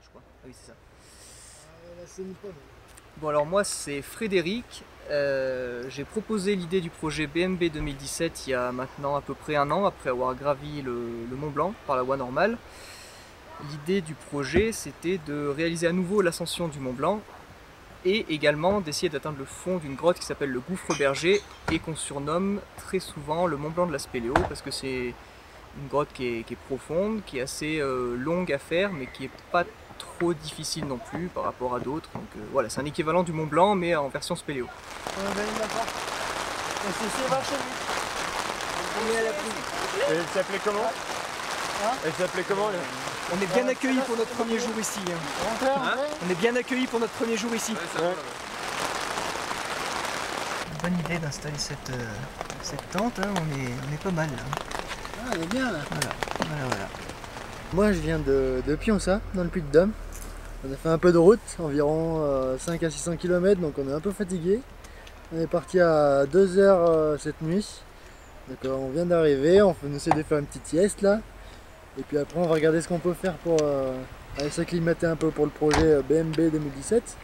je crois. Ah oui, c'est ça. Là, c'est une pomme. Bon, alors moi, c'est Frédéric. J'ai proposé l'idée du projet BMB 2017 il y a maintenant à peu près un an, après avoir gravi le Mont Blanc par la voie normale. L'idée du projet, c'était de réaliser à nouveau l'ascension du Mont Blanc et également d'essayer d'atteindre le fond d'une grotte qui s'appelle le Gouffre Berger et qu'on surnomme très souvent le Mont Blanc de la Spéléo parce que c'est une grotte qui est profonde, qui est assez longue à faire mais qui n'est pas trop difficile non plus par rapport à d'autres. Donc voilà, c'est un équivalent du Mont Blanc mais en version Spéléo. On est d'accord. C'est vachement. On est à la pluie. Elle s'appelait comment? Elle s'appelait comment là? On est bien accueillis pour notre premier jour ici. On est bien accueillis pour notre premier jour ici. Bonne idée d'installer cette tente, hein. On est pas mal là. Ah, elle est bien là. Voilà. Moi je viens de Pionça, dans le Puy-de-Dôme. On a fait un peu de route, environ 5 à 600 km, donc on est un peu fatigué. On est parti à 2 h cette nuit. Donc on vient d'arriver, on essaie de faire une petite sieste là. Et puis après on va regarder ce qu'on peut faire pour aller s'acclimater un peu pour le projet BMB 2017.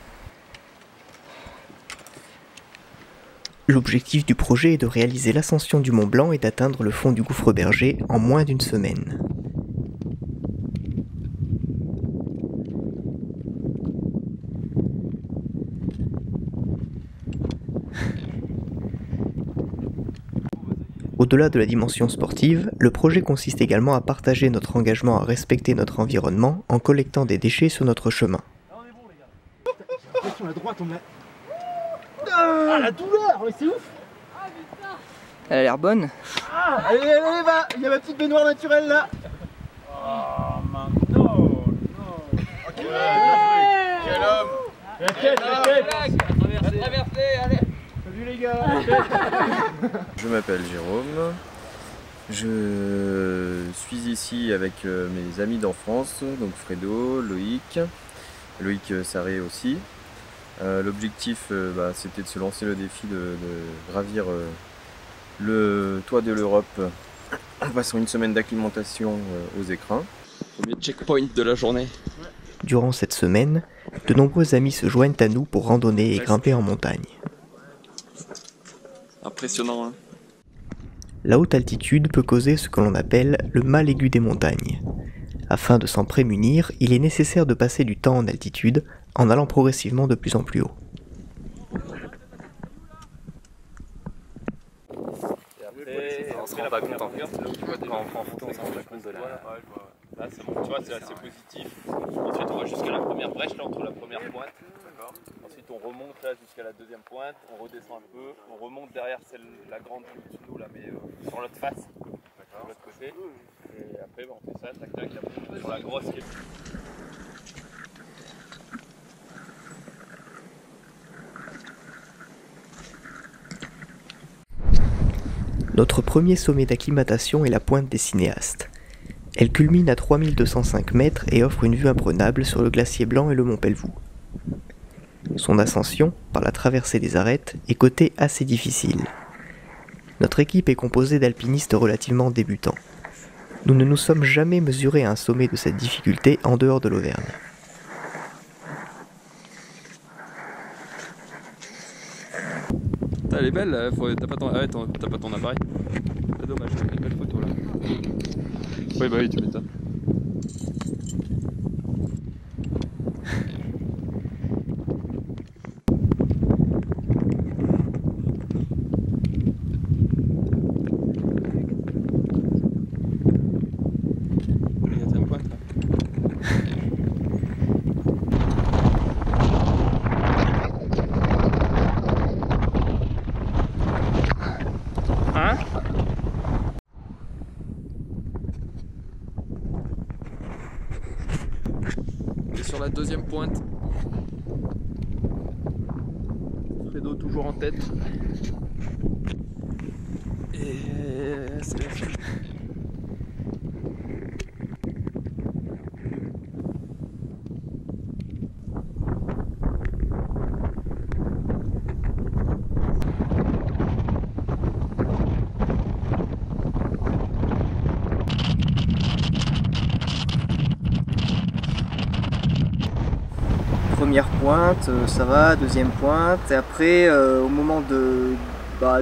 L'objectif du projet est de réaliser l'ascension du Mont Blanc et d'atteindre le fond du Gouffre Berger en moins d'une semaine. Au-delà de la dimension sportive, le projet consiste également à partager notre engagement à respecter notre environnement en collectant des déchets sur notre chemin. Sur la droite, on a... Ah, la douleur, mais c'est ouf. Elle a l'air bonne. Ah, allez, va. Il y a ma petite baignoire naturelle là. Oh, non. Quel homme. La tête. Allez. Salut les gars. Je m'appelle Jérôme, je suis ici avec mes amis d'enfance, donc Fredo, Loïc Sarré aussi. L'objectif c'était de se lancer le défi de gravir le toit de l'Europe en passant une semaine d'acclimatation aux écrins. Premier checkpoint de la journée. Durant cette semaine, de nombreux amis se joignent à nous pour randonner et grimper en montagne. Impressionnant, hein. La haute altitude peut causer ce que l'on appelle le mal aigu des montagnes. Afin de s'en prémunir, il est nécessaire de passer du temps en altitude en allant progressivement de plus en plus haut. On se rend pas compte en fait. Quand on prend en photo, on se rend pas compte de la... Là c'est bon, tu vois, c'est assez positif. Ensuite on va jusqu'à la première brèche, là entre la première pointe. Ensuite on remonte là jusqu'à la deuxième pointe, on redescend un peu, on remonte derrière celle, la grande qui est au-dessus de nous là, mais sur l'autre face, sur l'autre côté. Et après on fait ça, tac tac, après on va sur la grosse qui est... Notre premier sommet d'acclimatation est la pointe des Cinéastes. Elle culmine à 3205 mètres et offre une vue imprenable sur le glacier Blanc et le mont Pelvoux. Son ascension, par la traversée des arêtes, est côté assez difficile. Notre équipe est composée d'alpinistes relativement débutants. Nous ne nous sommes jamais mesurés à un sommet de cette difficulté en dehors de l'Auvergne. Elle est belle, t'as pas ton appareil. C'est dommage, c'est une belle photo là. Oui bah oui, tu m'étonnes. Sur la deuxième pointe. Fredo toujours en tête. Et c'est la fin. première pointe, ça va, deuxième pointe, et après au moment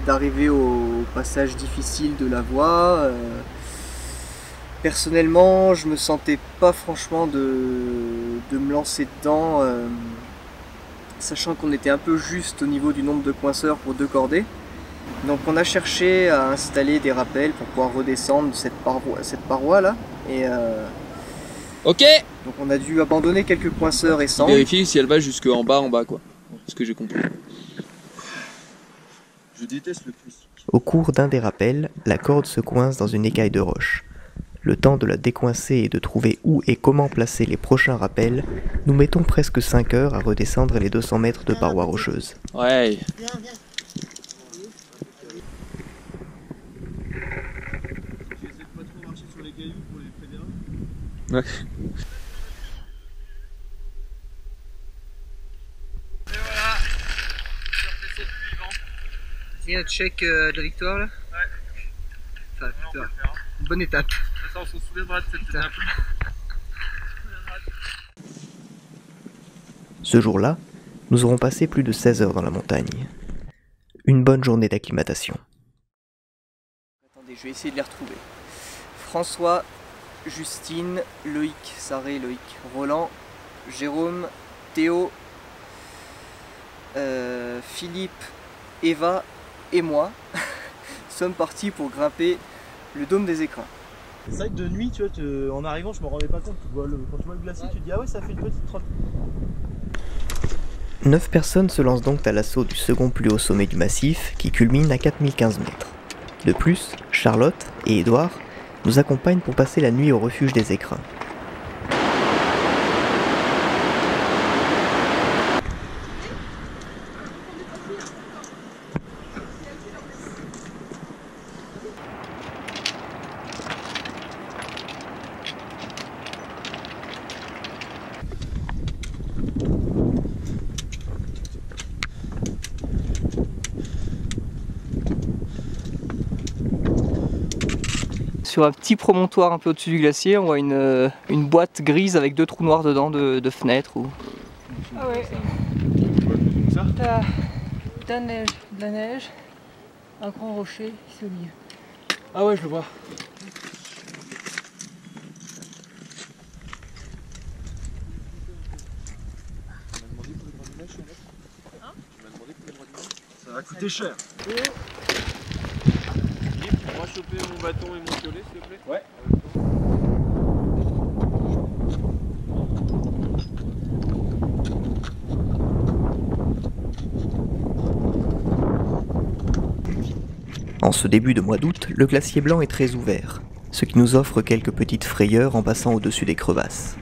d'arriver au passage difficile de la voie, personnellement je me sentais pas franchement de me lancer dedans, sachant qu'on était un peu juste au niveau du nombre de coinceurs pour 2 cordées. Donc on a cherché à installer des rappels pour pouvoir redescendre cette paroi là, et Ok. donc on a dû abandonner quelques coinceurs et cendres. Vérifier si elle va jusque en bas quoi. C'est ce que j'ai compris. Je déteste le plastique. Au cours d'un des rappels, la corde se coince dans une écaille de roche. Le temps de la décoincer et de trouver où et comment placer les prochains rappels, nous mettons presque 5 heures à redescendre les 200 mètres de parois rocheuses. Ouais. Ouais. C'est un check de la victoire là? Ouais. Enfin, victoire. Une bonne étape. Ça, on se souviendra de cette étape. Ce jour-là, nous aurons passé plus de 16 heures dans la montagne. Une bonne journée d'acclimatation. Attendez, je vais essayer de les retrouver. François, Justine, Loïc, Saré, Loïc, Roland, Jérôme, Théo, Philippe, Eva et moi sommes partis pour grimper le dôme des écrins. C'est vrai que de nuit, tu vois, en arrivant, je me rendais pas compte. Quand tu vois le glacier, tu te dis ah ouais, ça fait une petite trotte. 9 personnes se lancent donc à l'assaut du second plus haut sommet du massif qui culmine à 4015 mètres. De plus, Charlotte et Édouard nous accompagnent pour passer la nuit au refuge des écrins. Sur un petit promontoire un peu au-dessus du glacier, on voit une boîte grise avec 2 trous noirs dedans de fenêtres. Ah ouais. T'as de la neige, un grand rocher ici au milieu. Ah ouais, je le vois. Ça va coûter cher. Tu pourras choper mon bâton et mon piolet, s'il te plaît? Ouais. En ce début de mois d'août, le glacier blanc est très ouvert, ce qui nous offre quelques petites frayeurs en passant au-dessus des crevasses.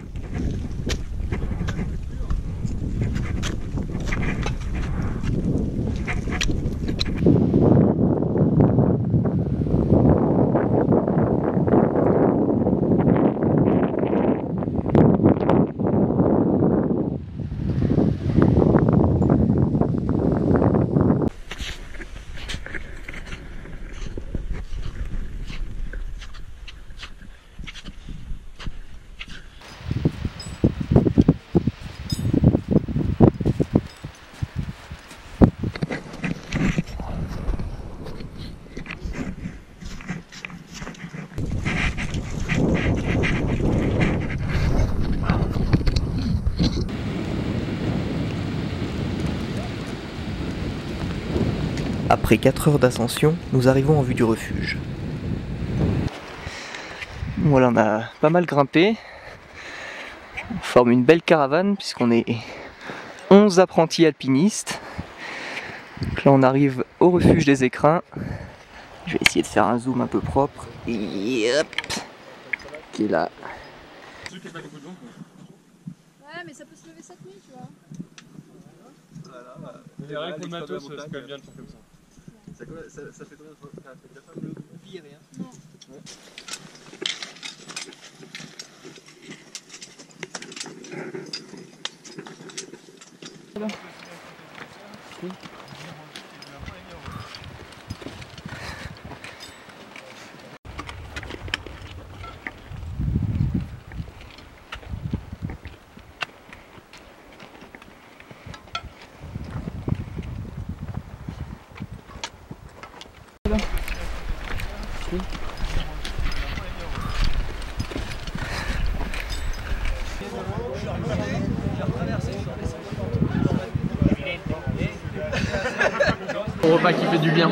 Après 4 heures d'ascension, nous arrivons en vue du refuge. Voilà, on a pas mal grimpé. On forme une belle caravane puisqu'on est 11 apprentis alpinistes. Donc là on arrive au refuge des écrins. Je vais essayer de faire un zoom un peu propre. Et hop, qui est là. Ouais, mais ça peut se lever cette nuit, tu vois. Mais rien que le matos, c'est quand même bien de faire comme ça. Ça fait combien de fois? Le pire, hein. Non. Ouais. pris. Un repas qui fait du bien.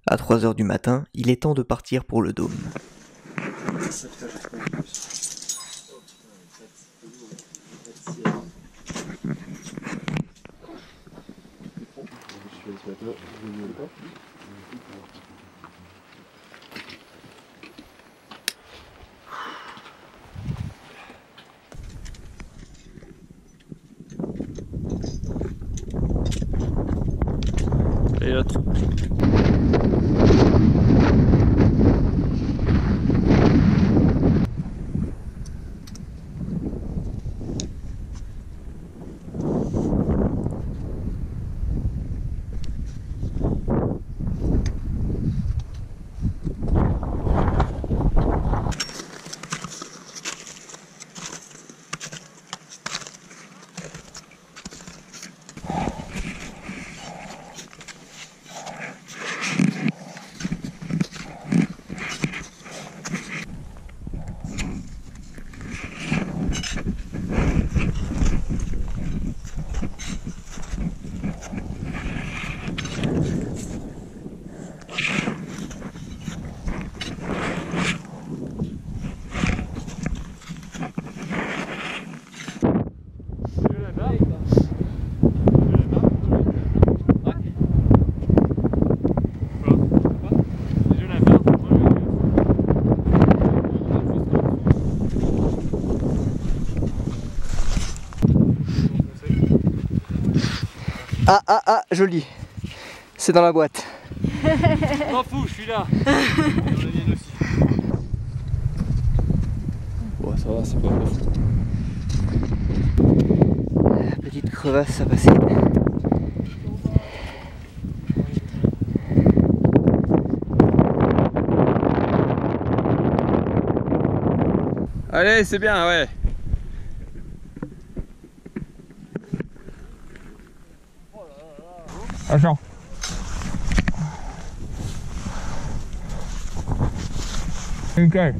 À 3 h du matin, il est temps de partir pour le dôme. Et l'autre. Ah, joli. C'est dans la boîte. Je m'en fous, je suis là. Bon, ça va, c'est pas grave. Petite crevasse à passer. Allez, c'est bien, ouais. Agent. Nickel.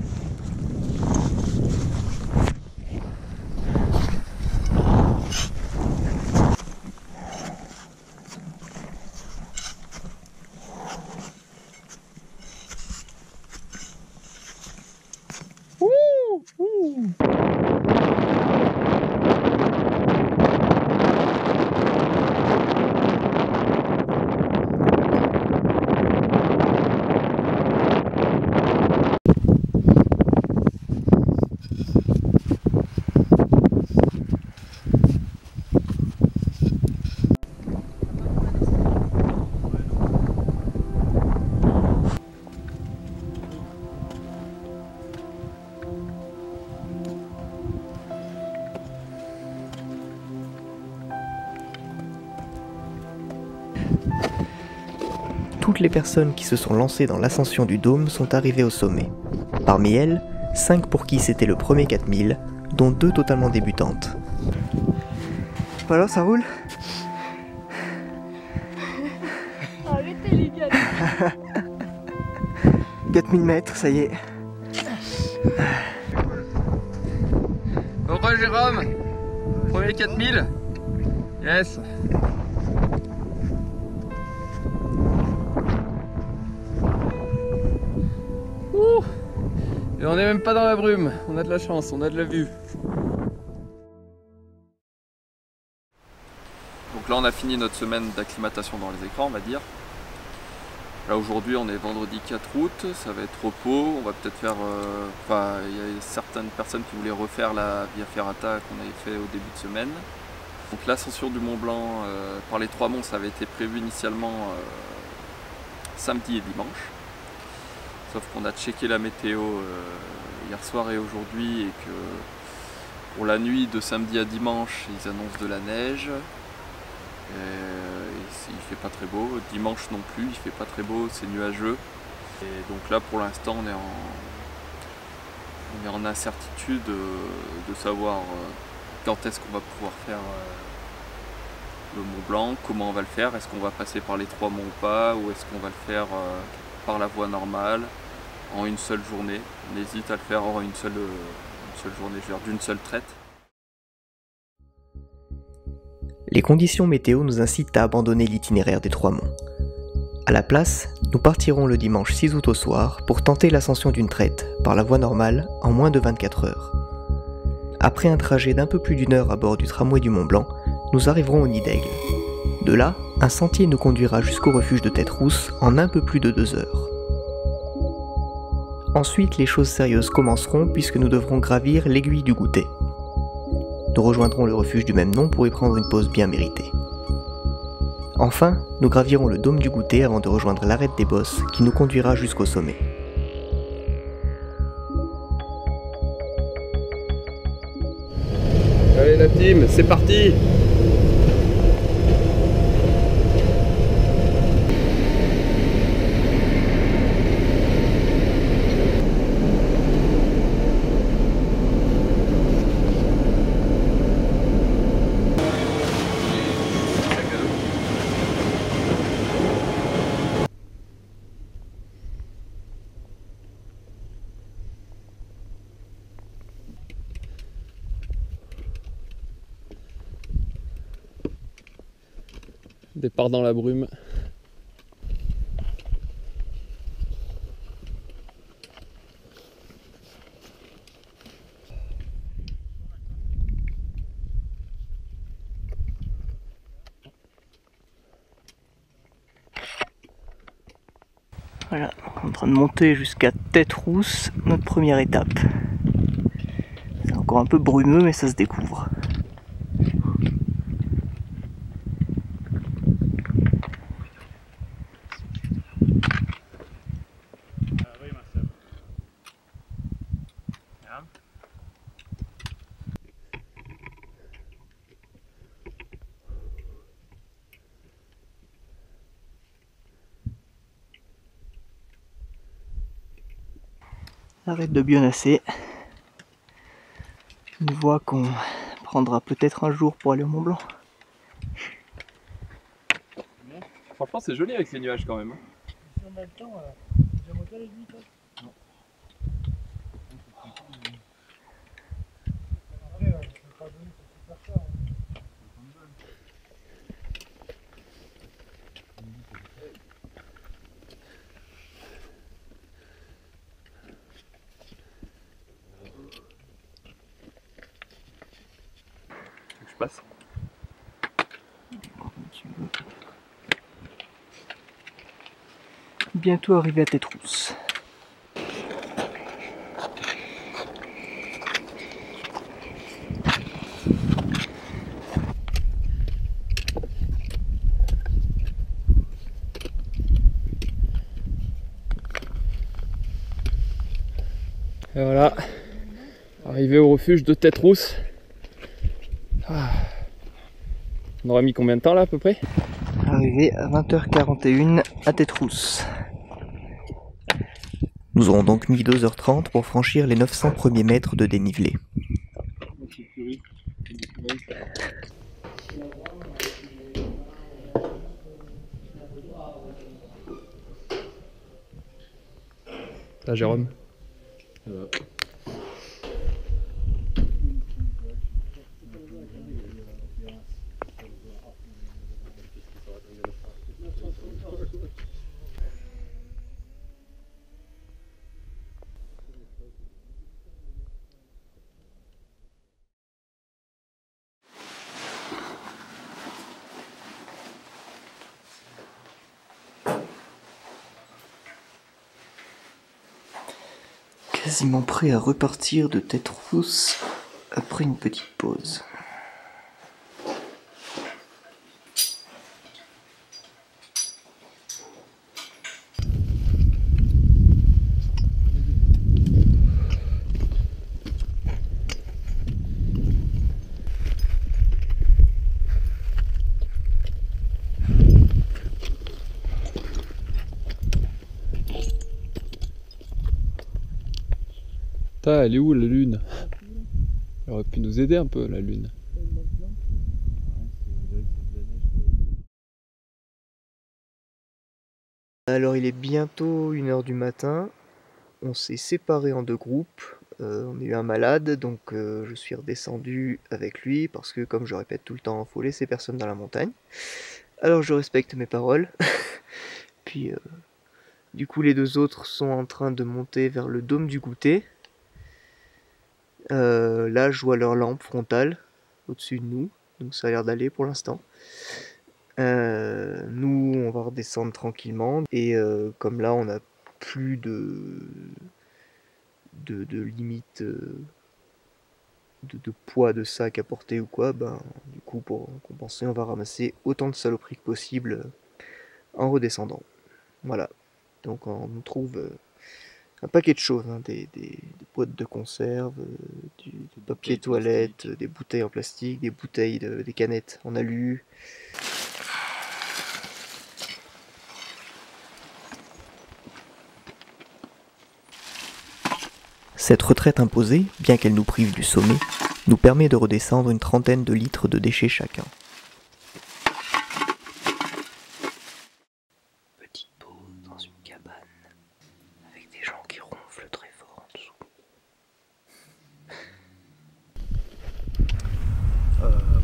Toutes les personnes qui se sont lancées dans l'ascension du dôme sont arrivées au sommet. Parmi elles, 5 pour qui c'était le premier 4000, dont 2 totalement débutantes. Alors ça roule? Arrêtez les gars. 4000 mètres, ça y est. Heureux Jérôme. Premier 4000. Yes. Ouh. Et on n'est même pas dans la brume, on a de la chance, on a de la vue. Donc là on a fini notre semaine d'acclimatation dans les écrans, on va dire. Là aujourd'hui on est vendredi 4 août, ça va être repos, on va peut-être faire... il y a certaines personnes qui voulaient refaire la Via Ferrata qu'on avait fait au début de semaine. Donc l'ascension du Mont Blanc par les 3 monts, ça avait été prévu initialement samedi et dimanche. Sauf qu'on a checké la météo hier soir et aujourd'hui et que pour la nuit de samedi à dimanche, ils annoncent de la neige. Il fait pas très beau, dimanche non plus, il fait pas très beau, c'est nuageux. Et donc là pour l'instant on est en incertitude de savoir quand est-ce qu'on va pouvoir faire le Mont Blanc, comment on va le faire, est-ce qu'on va passer par les 3 monts ou pas, ou est-ce qu'on va le faire par la voie normale, en une seule journée. On hésite à le faire en une seule journée, je veux dire d'une seule traite. Les conditions météo nous incitent à abandonner l'itinéraire des 3 monts. À la place, nous partirons le dimanche 6 août au soir pour tenter l'ascension d'une traite par la voie normale en moins de 24 heures. Après un trajet d'un peu plus d'1 heure à bord du tramway du Mont Blanc, nous arriverons au Nid d'Aigle. De là, un sentier nous conduira jusqu'au refuge de Tête-Rousse en un peu plus de 2 heures. Ensuite, les choses sérieuses commenceront puisque nous devrons gravir l'aiguille du Goutet. Nous rejoindrons le refuge du même nom pour y prendre une pause bien méritée. Enfin, nous gravirons le dôme du Goutet avant de rejoindre l'arête des Bosses qui nous conduira jusqu'au sommet. Allez la team, c'est parti! Départ dans la brume. Voilà, on est en train de monter jusqu'à Tête-Rousse, notre première étape. C'est encore un peu brumeux mais ça se découvre. Arrête de Bionnassé. Une voie qu'on prendra peut-être un jour pour aller au Mont Blanc. Franchement c'est joli avec ces nuages quand même. Si on a le temps, j'ai monté avec lui, toi. Non. Après, je peux pas donner pour tout faire ça. Je passe. Bientôt arrivé à Tête-Rousse. Et voilà, arrivé au refuge de Tête-Rousse. On aura mis combien de temps là à peu près? Arrivé à 20h41 à Tête-Rousse. Nous aurons donc mis 2h30 pour franchir les 900 premiers mètres de dénivelé. Là Jérôme. Quasiment prêt à repartir de Tête-Rousse après une petite pause. Elle est où la lune? Elle aurait pu nous aider un peu la lune. Alors il est bientôt 1 h du matin, on s'est séparés en 2 groupes, on a eu un malade donc je suis redescendu avec lui parce que comme je répète tout le temps, faut laisser personne dans la montagne. Alors je respecte mes paroles, puis du coup les 2 autres sont en train de monter vers le dôme du goûter. Là je vois leur lampe frontale au-dessus de nous, donc ça a l'air d'aller pour l'instant. Nous on va redescendre tranquillement et comme là on n'a plus de limite de poids de sac à porter ou quoi, ben du coup pour compenser on va ramasser autant de saloperies que possible en redescendant. Voilà, donc on nous trouve un paquet de choses, hein, des boîtes de conserve, du papier toilette, des bouteilles en plastique, des bouteilles, des canettes en alu. Cette retraite imposée, bien qu'elle nous prive du sommet, nous permet de redescendre une 30aine de litres de déchets chacun. Petite pause dans une cabane, avec des gens qui ronflent très fort en dessous.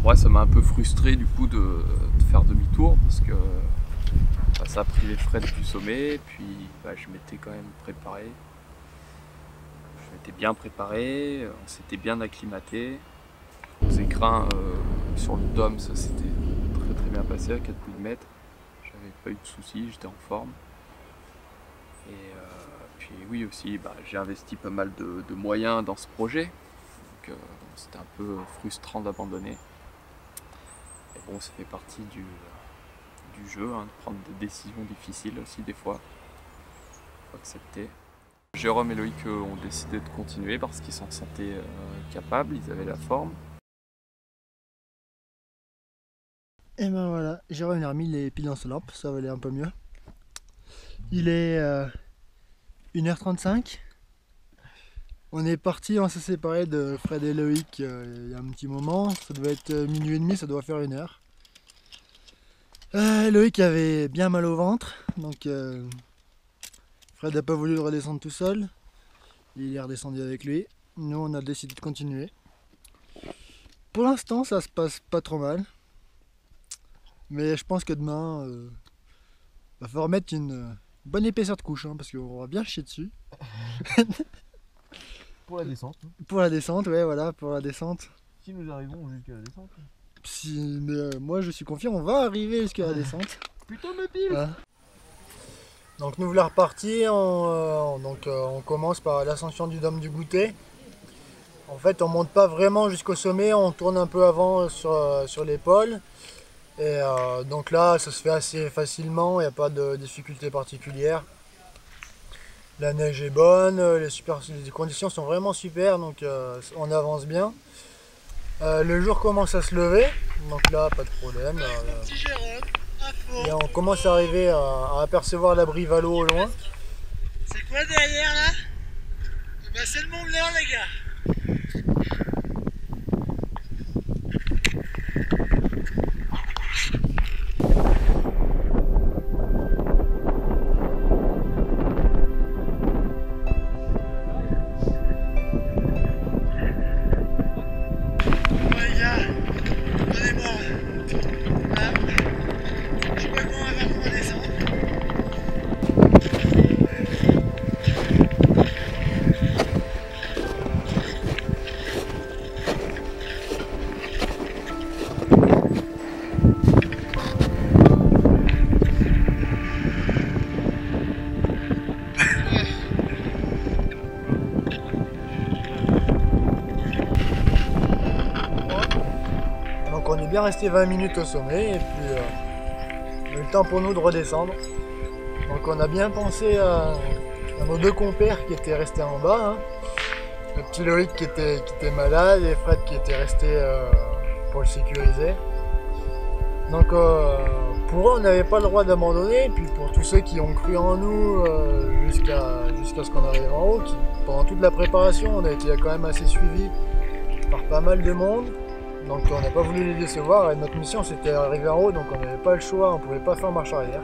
Moi ça m'a un peu frustré du coup de faire demi-tour parce que ça a privé Fred du sommet, puis je m'étais quand même préparé. Je m'étais bien préparé, on s'était bien acclimaté. Aux écrins sur le dôme, ça s'était très bien passé à 4000 mètres. J'avais pas eu de soucis, j'étais en forme. Et puis oui aussi, j'ai investi pas mal de moyens dans ce projet. Donc c'était un peu frustrant d'abandonner. Mais bon, ça fait partie du jeu, hein, de prendre des décisions difficiles aussi des fois. Faut accepter. Jérôme et Loïc ont décidé de continuer parce qu'ils s'en sentaient capables, ils avaient la forme. Et ben voilà, Jérôme a remis les piles dans sa lampe, ça va aller un peu mieux. Il est 1 h 35. On est parti, on s'est séparés de Fred et Loïc il y a un petit moment. Ça devait être 12h30, ça doit faire 1 heure. Loïc avait bien mal au ventre, donc Fred n'a pas voulu le redescendre tout seul. Il est redescendu avec lui. Nous on a décidé de continuer. Pour l'instant ça se passe pas trop mal. Mais je pense que demain va falloir mettre une bonne épaisseur de couche, hein, parce qu'on va bien chier dessus. Pour la descente. Pour la descente, ouais voilà, pour la descente. Si nous arrivons jusqu'à la descente. Mais moi je suis confiant, on va arriver jusqu'à la descente. Putain mes piles. Voilà. Donc nous voilà repartis, on commence par l'ascension du dôme du goûter. En fait on monte pas vraiment jusqu'au sommet, on tourne un peu avant sur l'épaule. Et donc là ça se fait assez facilement, il n'y a pas de difficulté particulière. La neige est bonne, les conditions sont vraiment super, donc on avance bien. Le jour commence à se lever, donc là pas de problème. Et on commence à arriver à apercevoir l'abri Valo au loin. C'est quoi derrière là? C'est le Mont Blanc les gars. Donc on est bien resté 20 minutes au sommet et puis il y a eu le temps pour nous de redescendre. Donc on a bien pensé à nos 2 compères qui étaient restés en bas, hein. Le petit Loïc qui était malade et Fred qui était resté pour le sécuriser. Donc pour eux on n'avait pas le droit d'abandonner, et puis pour tous ceux qui ont cru en nous jusqu'à ce qu'on arrive en haut, pendant toute la préparation on a été quand même assez suivis par pas mal de monde. Donc on n'a pas voulu les décevoir et notre mission c'était d'arriver en haut, donc on n'avait pas le choix, on ne pouvait pas faire marche arrière.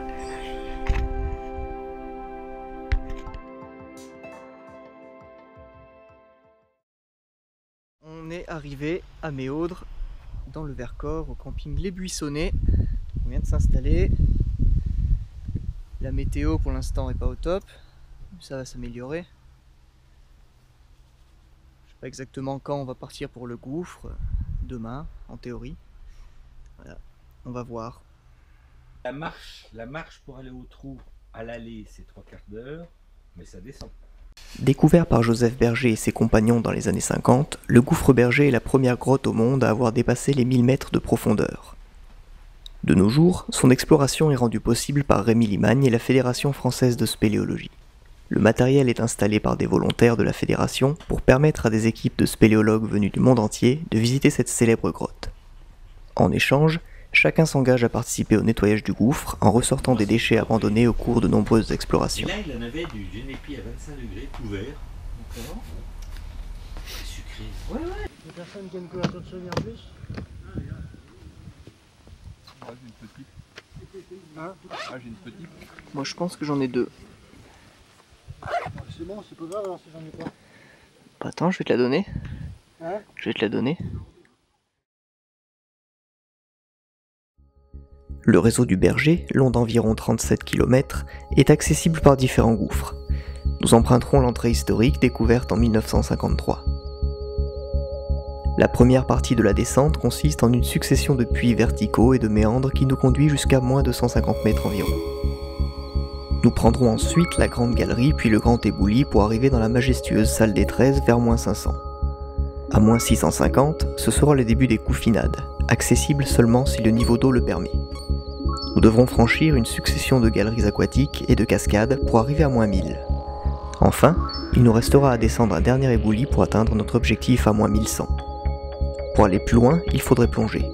arrivé à Méaudre, dans le Vercors, au camping Les Buissonnets. On vient de s'installer. La météo pour l'instant n'est pas au top, ça va s'améliorer. Je sais pas exactement quand on va partir pour le gouffre, demain en théorie. Voilà, on va voir. La marche pour aller au trou à l'aller, c'est 3/4 d'heure, mais ça descend. Découvert par Joseph Berger et ses compagnons dans les années 50, le gouffre Berger est la première grotte au monde à avoir dépassé les 1000 mètres de profondeur. De nos jours, son exploration est rendue possible par Rémi Limagne et la Fédération française de spéléologie. Le matériel est installé par des volontaires de la fédération pour permettre à des équipes de spéléologues venus du monde entier de visiter cette célèbre grotte. En échange, chacun s'engage à participer au nettoyage du gouffre en ressortant des déchets abandonnés au cours de nombreuses explorations. Et là, il en avait du génépi à 25 degrés, couvert. Donc, c'est sucré. Ouais. Il y a personne qui a une couverture de cheville en plus? Moi j'ai une petite. Hein? Ah, j'ai une petite. Moi je pense que j'en ai 2. C'est bon, c'est pas grave alors si j'en ai pas. Attends, je vais te la donner. Hein? Je vais te la donner. Le réseau du Berger, long d'environ 37 km, est accessible par différents gouffres. Nous emprunterons l'entrée historique découverte en 1953. La première partie de la descente consiste en une succession de puits verticaux et de méandres qui nous conduit jusqu'à moins de 150 mètres environ. Nous prendrons ensuite la grande galerie puis le grand ébouli pour arriver dans la majestueuse salle des 13 vers moins 500. À moins 650, ce sera le début des coufinades, accessibles seulement si le niveau d'eau le permet. Nous devrons franchir une succession de galeries aquatiques et de cascades pour arriver à moins 1000. Enfin, il nous restera à descendre un dernier ébouli pour atteindre notre objectif à moins 1100. Pour aller plus loin, il faudrait plonger,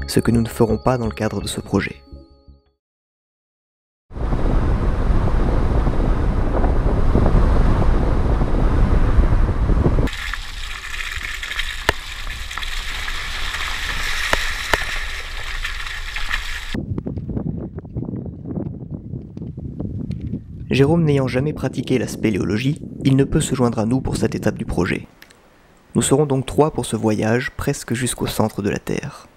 ce que nous ne ferons pas dans le cadre de ce projet. Jérôme n'ayant jamais pratiqué la spéléologie, il ne peut se joindre à nous pour cette étape du projet. Nous serons donc 3 pour ce voyage presque jusqu'au centre de la Terre.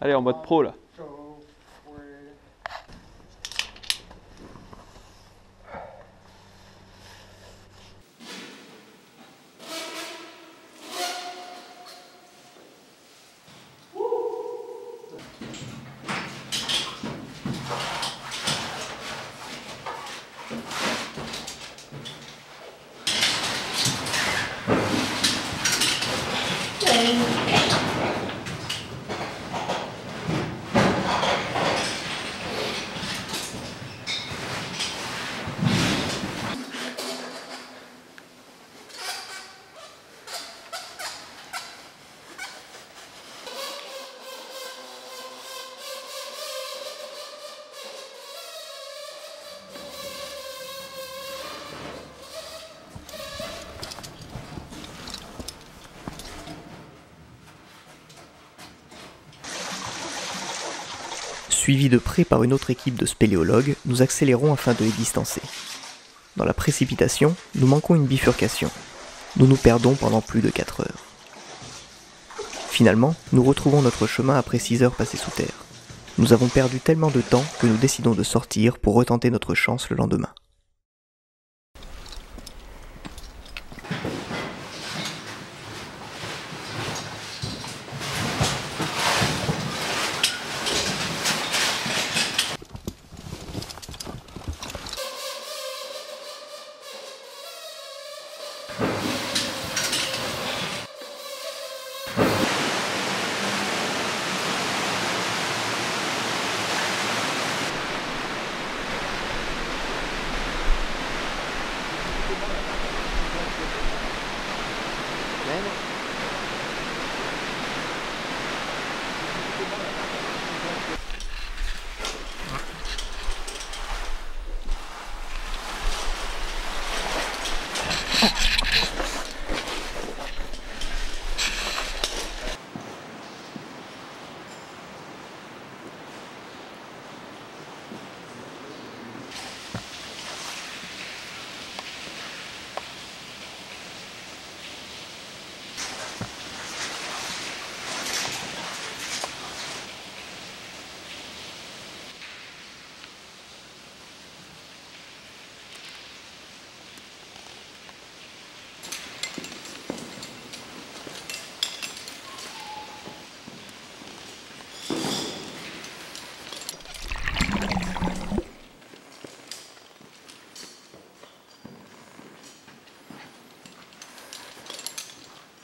Allez, en mode pro là. Suivis de près par une autre équipe de spéléologues, nous accélérons afin de les distancer. Dans la précipitation, nous manquons une bifurcation. Nous nous perdons pendant plus de 4 heures. Finalement, nous retrouvons notre chemin après 6 heures passées sous terre. Nous avons perdu tellement de temps que nous décidons de sortir pour retenter notre chance le lendemain. semaine.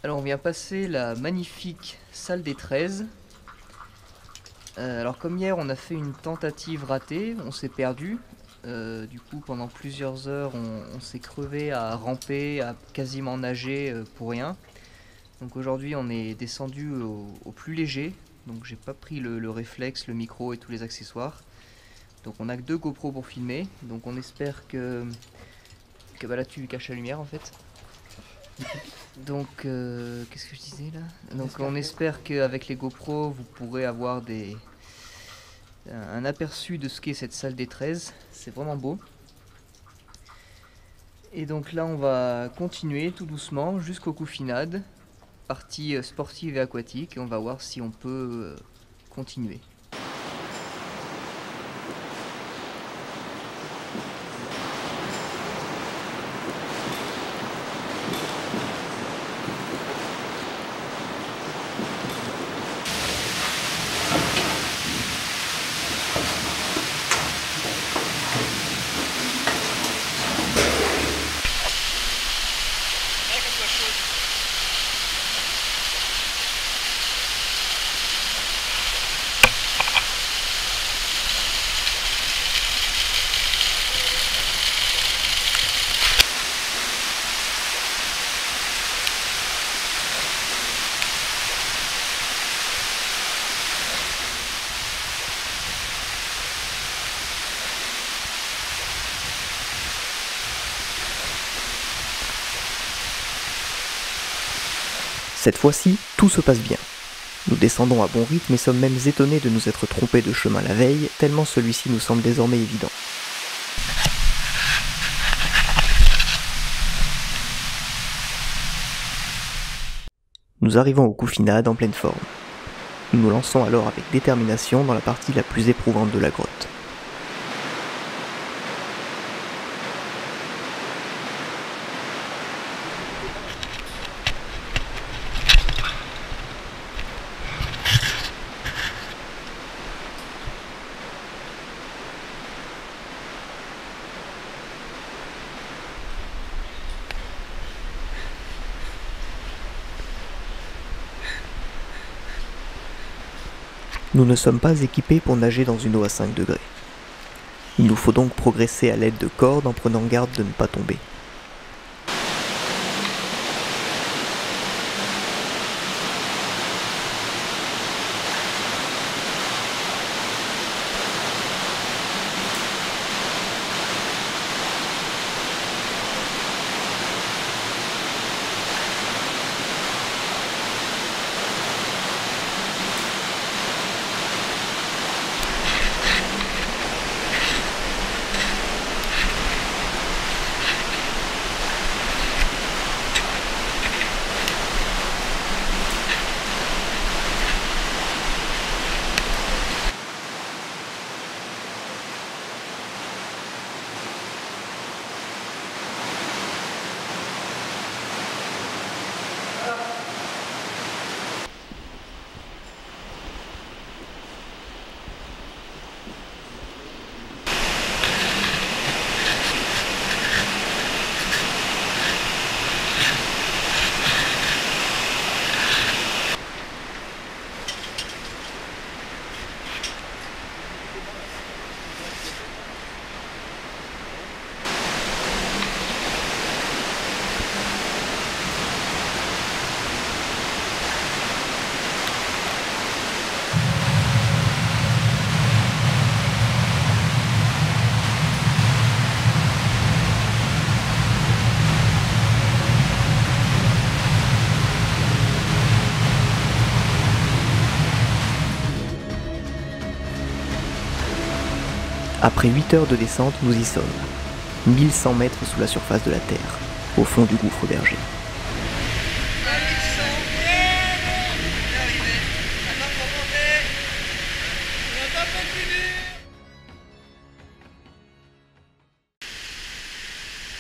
Alors on vient passer la magnifique salle des 13. Alors comme hier on a fait une tentative ratée, on s'est perdu. Du coup pendant plusieurs heures on s'est crevé à ramper, à quasiment nager pour rien. Donc aujourd'hui on est descendu au plus léger. Donc j'ai pas pris le réflexe, le micro et tous les accessoires. Donc on a que 2 GoPro pour filmer. Donc on espère que bah là tu caches la lumière en fait. Donc, qu'est-ce que je disais là? Donc on espère qu'avec les GoPro, vous pourrez avoir un aperçu de ce qu'est cette salle des 13. C'est vraiment beau. Et donc là, on va continuer tout doucement jusqu'au Coufinade, partie sportive et aquatique. Et on va voir si on peut continuer. Cette fois-ci, tout se passe bien. Nous descendons à bon rythme et sommes même étonnés de nous être trompés de chemin la veille, tellement celui-ci nous semble désormais évident. Nous arrivons au Coufinade en pleine forme. Nous nous lançons alors avec détermination dans la partie la plus éprouvante de la grotte. Nous ne sommes pas équipés pour nager dans une eau à 5 degrés. Il nous faut donc progresser à l'aide de cordes en prenant garde de ne pas tomber. Après 8 heures de descente, nous y sommes. 1100 mètres sous la surface de la Terre, au fond du gouffre berger.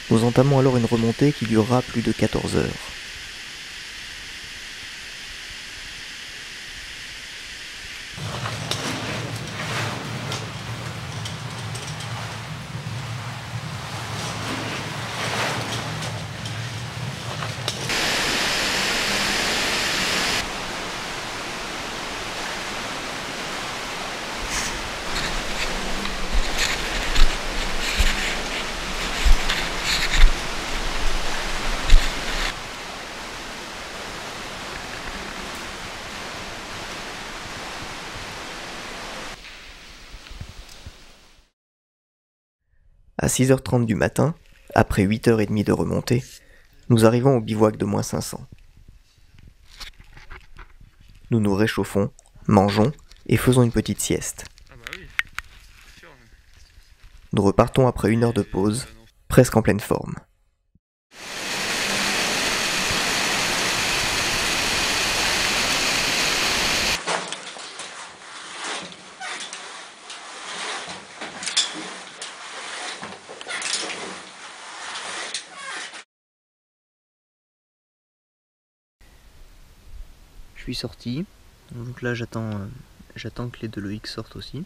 Nous entamons alors une remontée qui durera plus de 14 heures. À 6h30 du matin, après 8h30 de remontée, nous arrivons au bivouac de -500. Nous nous réchauffons, mangeons et faisons une petite sieste. Nous repartons après 1 heure de pause, presque en pleine forme. Je suis sorti, donc là j'attends que les deux Loïc sortent aussi.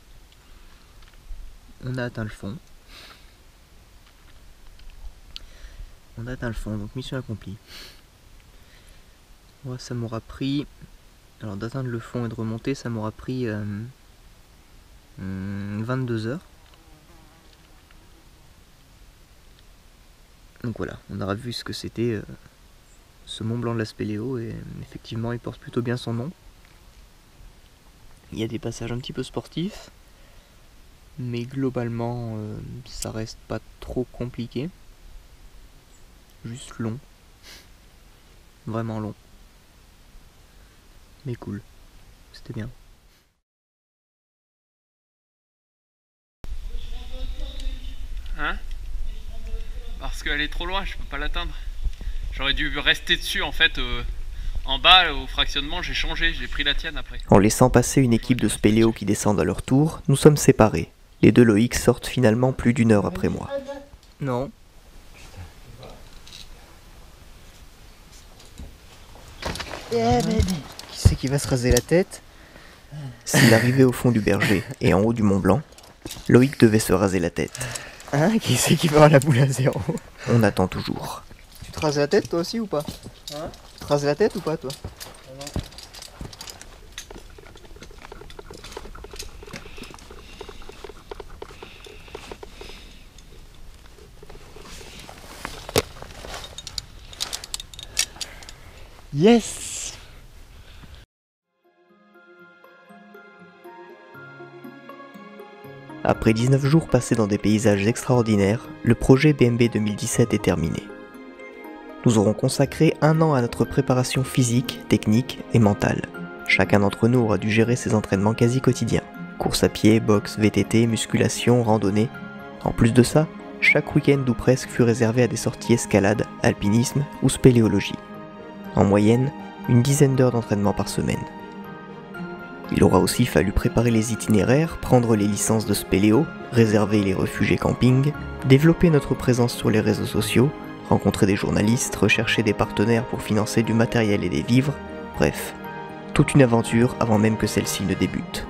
On a atteint le fond. Donc mission accomplie. Moi ça m'aura pris, alors d'atteindre le fond et de remonter, ça m'aura pris 22 heures. Donc voilà, on aura vu ce que c'était ce Mont Blanc de la Spéléo, et effectivement il porte plutôt bien son nom. Il y a des passages un petit peu sportifs, mais globalement ça reste pas trop compliqué. Juste long. Vraiment long. Mais cool. C'était bien. Hein? Parce qu'elle est trop loin, je peux pas l'atteindre. J'aurais dû rester dessus en fait. En bas, au fractionnement, j'ai changé, j'ai pris la tienne après. En laissant passer une équipe de spéléos qui descendent à leur tour, nous sommes séparés. Les deux Loïc sortent finalement plus d'1 heure après moi. Non. Yeah, baby. Qui c'est qui va se raser la tête? S'il arrivait au fond du berger et en haut du Mont Blanc, Loïc devait se raser la tête. Hein? Qui c'est qui va avoir la boule à zéro? On attend toujours. Tu te rases la tête toi aussi ou pas? Hein? Tu te rases la tête ou pas toi? Non. Yes! Après 19 jours passés dans des paysages extraordinaires, le projet BMB 2017 est terminé. Nous aurons consacré 1 an à notre préparation physique, technique et mentale. Chacun d'entre nous aura dû gérer ses entraînements quasi quotidiens. Course à pied, boxe, VTT, musculation, randonnée. En plus de ça, chaque week-end ou presque fut réservé à des sorties escalade, alpinisme ou spéléologie. En moyenne, une dizaine d'heures d'entraînement par semaine. Il aura aussi fallu préparer les itinéraires, prendre les licences de spéléo, réserver les refuges et campings, développer notre présence sur les réseaux sociaux, rencontrer des journalistes, rechercher des partenaires pour financer du matériel et des vivres, bref, toute une aventure avant même que celle-ci ne débute.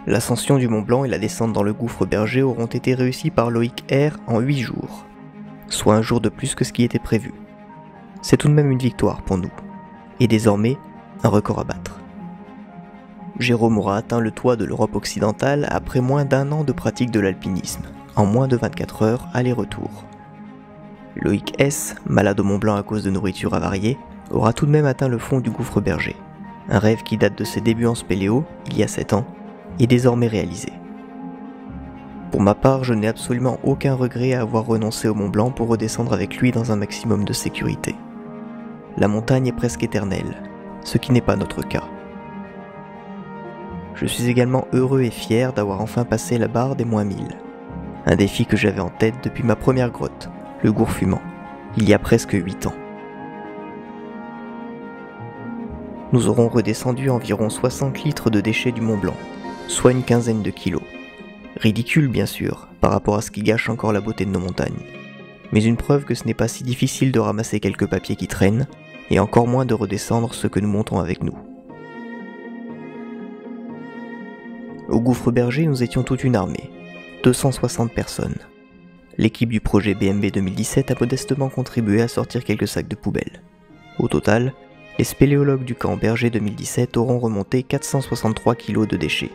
L'ascension du Mont Blanc et la descente dans le gouffre berger auront été réussies par Loïc R en 8 jours, soit 1 jour de plus que ce qui était prévu. C'est tout de même une victoire pour nous, et désormais un record à battre. Jérôme aura atteint le toit de l'Europe occidentale après moins d'1 an de pratique de l'alpinisme, en moins de 24 heures aller-retour. Loïc S, malade au Mont Blanc à cause de nourriture avariée, aura tout de même atteint le fond du gouffre berger. Un rêve qui date de ses débuts en spéléo, il y a 7 ans, est désormais réalisé. Pour ma part, je n'ai absolument aucun regret à avoir renoncé au Mont Blanc pour redescendre avec lui dans un maximum de sécurité. La montagne est presque éternelle, ce qui n'est pas notre cas. Je suis également heureux et fier d'avoir enfin passé la barre des -1000. Un défi que j'avais en tête depuis ma première grotte, le Gour Fumant, il y a presque 8 ans. Nous aurons redescendu environ 60 litres de déchets du Mont Blanc, soit une quinzaine de kilos. Ridicule bien sûr, par rapport à ce qui gâche encore la beauté de nos montagnes. Mais une preuve que ce n'est pas si difficile de ramasser quelques papiers qui traînent, et encore moins de redescendre ce que nous montons avec nous. Au Gouffre Berger, nous étions toute une armée, 260 personnes. L'équipe du projet BMB 2017 a modestement contribué à sortir quelques sacs de poubelle. Au total, les spéléologues du camp Berger 2017 auront remonté 463 kg de déchets.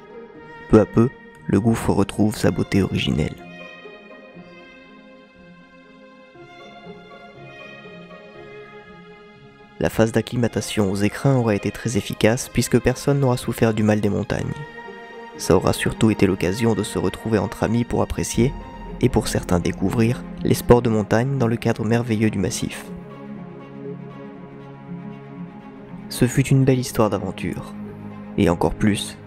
Peu à peu, le gouffre retrouve sa beauté originelle. La phase d'acclimatation aux écrins aura été très efficace puisque personne n'aura souffert du mal des montagnes. Ça aura surtout été l'occasion de se retrouver entre amis pour apprécier, et pour certains découvrir, les sports de montagne dans le cadre merveilleux du massif. Ce fut une belle histoire d'aventure, et encore plus,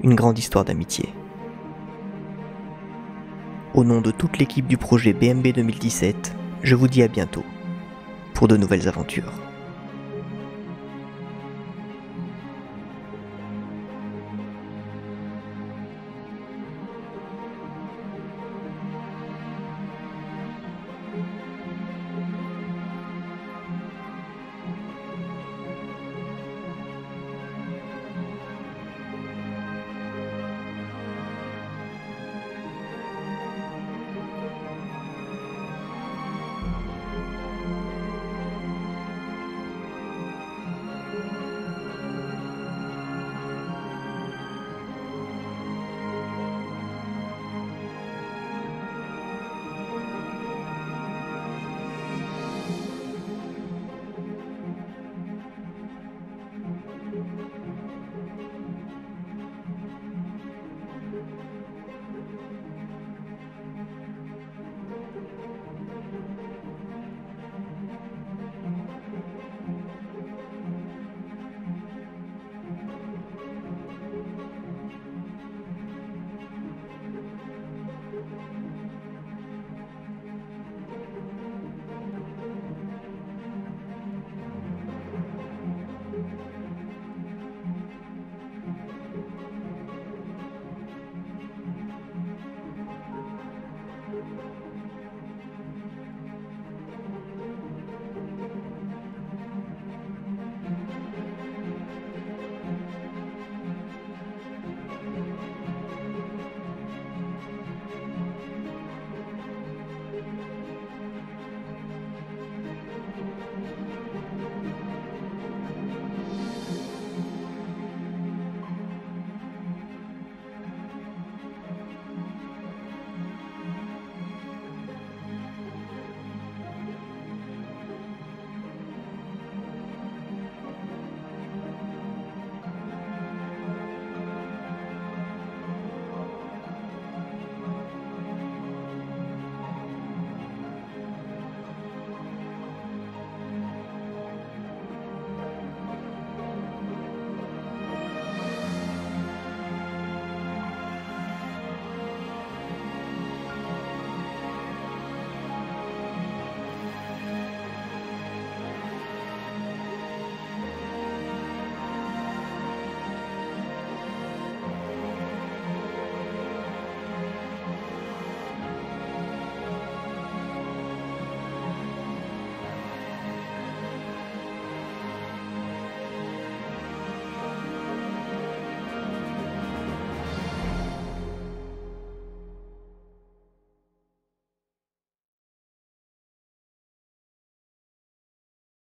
une grande histoire d'amitié. Au nom de toute l'équipe du projet BMB 2017, je vous dis à bientôt, pour de nouvelles aventures.